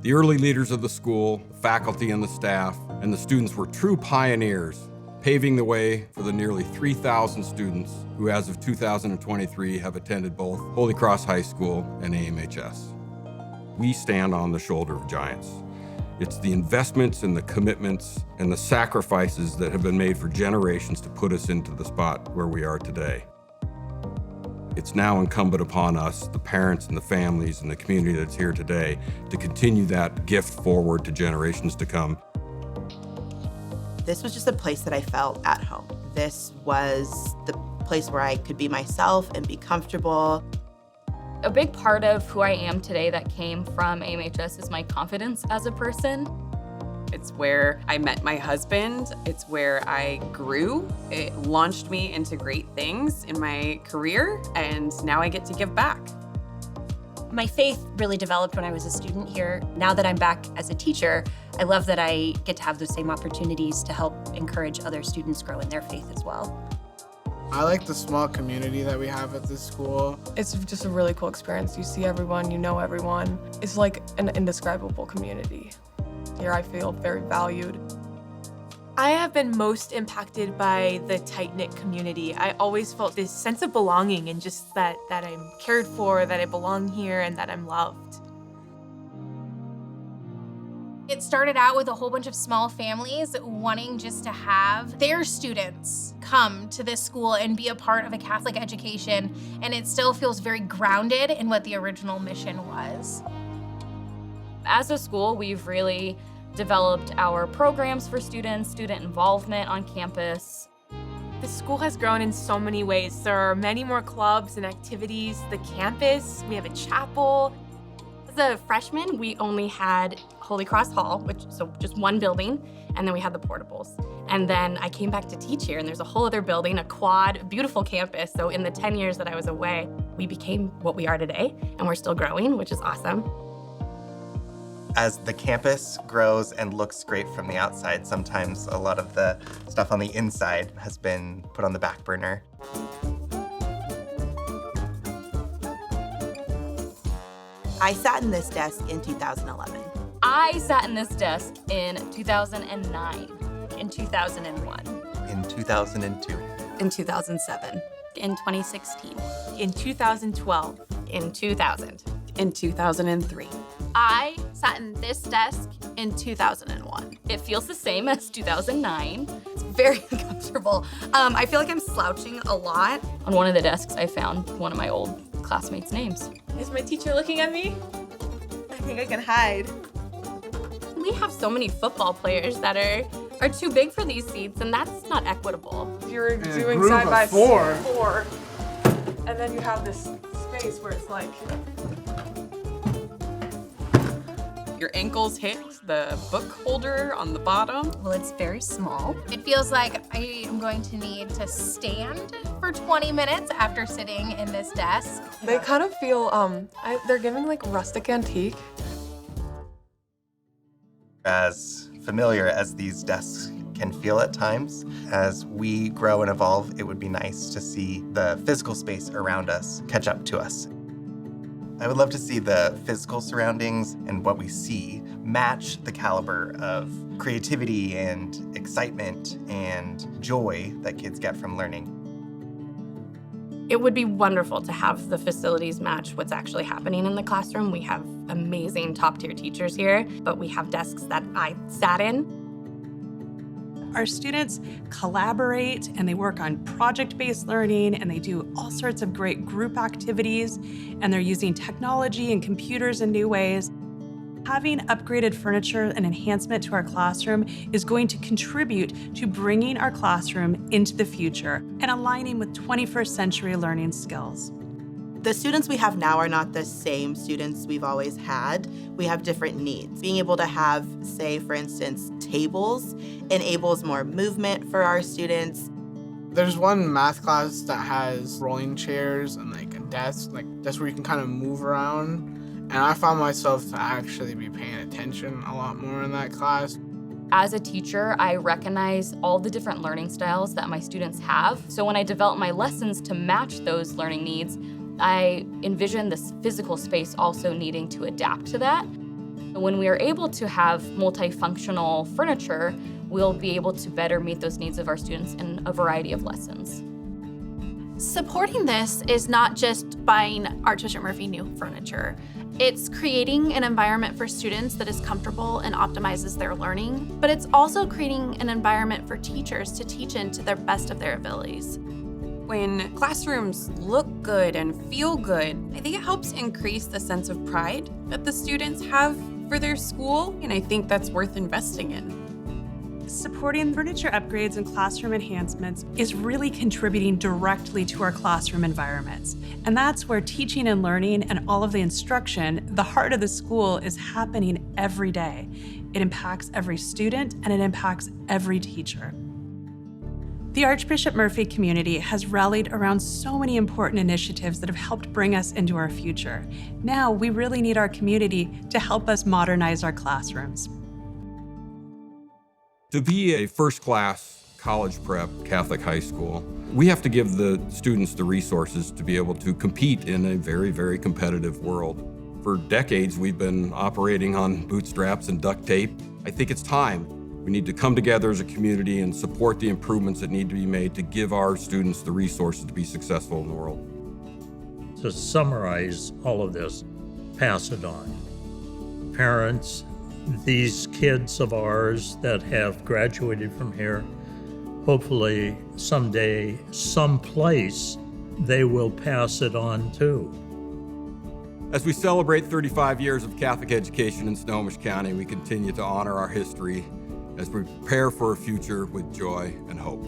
The early leaders of the school, the faculty and the staff, and the students were true pioneers, paving the way for the nearly 3,000 students who, as of 2023, have attended both Holy Cross High School and AMHS. We stand on the shoulder of giants. It's the investments and the commitments and the sacrifices that have been made for generations to put us into the spot where we are today. It's now incumbent upon us, the parents and the families and the community that's here today, to continue that gift forward to generations to come. This was just a place that I felt at home. This was the place where I could be myself and be comfortable. A big part of who I am today that came from AMHS is my confidence as a person. It's where I met my husband. It's where I grew. It launched me into great things in my career, and now I get to give back. My faith really developed when I was a student here. Now that I'm back as a teacher, I love that I get to have those same opportunities to help encourage other students grow in their faith as well. I like the small community that we have at this school. It's just a really cool experience. You see everyone, you know everyone. It's like an indescribable community. Here I feel very valued. I have been most impacted by the tight-knit community. I always felt this sense of belonging and just that I'm cared for, that I belong here, and that I'm loved. It started out with a whole bunch of small families wanting just to have their students come to this school and be a part of a Catholic education, and it still feels very grounded in what the original mission was. As a school, we've really developed our programs for students, student involvement on campus. The school has grown in so many ways. There are many more clubs and activities. The campus, we have a chapel. As a freshman, we only had Holy Cross Hall, so just one building, and then we had the portables. And then I came back to teach here, and there's a whole other building, a quad, beautiful campus. So in the 10 years that I was away, we became what we are today, and we're still growing, which is awesome. As the campus grows and looks great from the outside, sometimes a lot of the stuff on the inside has been put on the back burner. I sat in this desk in 2011. I sat in this desk in 2009. In 2001. In 2002. In 2007. In 2016. In 2012. In 2000. In 2003. I sat in this desk in 2001. It feels the same as 2009. It's very uncomfortable. I feel like I'm slouching a lot. On one of the desks, I found one of my old classmates' names. Is my teacher looking at me? I think I can hide. We have so many football players that are too big for these seats, and that's not equitable. If you're doing side by four, and then you have this space where it's like, Your ankles hit the book holder on the bottom. Well, it's very small. It feels like I am going to need to stand for 20 minutes after sitting in this desk. they kind of feel, they're giving like rustic antique. As familiar as these desks can feel at times, as we grow and evolve, it would be nice to see the physical space around us catch up to us. I would love to see the physical surroundings and what we see match the caliber of creativity and excitement and joy that kids get from learning. It would be wonderful to have the facilities match what's actually happening in the classroom. We have amazing top-tier teachers here, but we have desks that I sat in. Our students collaborate and they work on project-based learning and they do all sorts of great group activities, and they're using technology and computers in new ways. Having upgraded furniture and enhancement to our classroom is going to contribute to bringing our classroom into the future and aligning with 21st century learning skills. The students we have now are not the same students we've always had. We have different needs. Being able to have, say, for instance, tables enables more movement for our students. There's one math class that has rolling chairs and like a desk, where you can kind of move around. And I found myself to actually be paying attention a lot more in that class. As a teacher, I recognize all the different learning styles that my students have. So when I develop my lessons to match those learning needs, I envision this physical space also needing to adapt to that. When we are able to have multifunctional furniture, we'll be able to better meet those needs of our students in a variety of lessons. Supporting this is not just buying Archbishop Murphy new furniture. It's creating an environment for students that is comfortable and optimizes their learning, but it's also creating an environment for teachers to teach in to the best of their abilities. When classrooms look good and feel good, I think it helps increase the sense of pride that the students have for their school, and I think that's worth investing in. Supporting furniture upgrades and classroom enhancements is really contributing directly to our classroom environments. And that's where teaching and learning and all of the instruction, the heart of the school, is happening every day. It impacts every student and it impacts every teacher. The Archbishop Murphy community has rallied around so many important initiatives that have helped bring us into our future. Now we really need our community to help us modernize our classrooms. To be a first-class college prep Catholic high school, we have to give the students the resources to be able to compete in a very, very competitive world. For decades, we've been operating on bootstraps and duct tape. I think it's time. We need to come together as a community and support the improvements that need to be made to give our students the resources to be successful in the world. To summarize all of this, pass it on. Parents, these kids of ours that have graduated from here, hopefully someday, someplace, they will pass it on too. As we celebrate 35 years of Catholic education in Snohomish County, we continue to honor our history as we prepare for a future with joy and hope.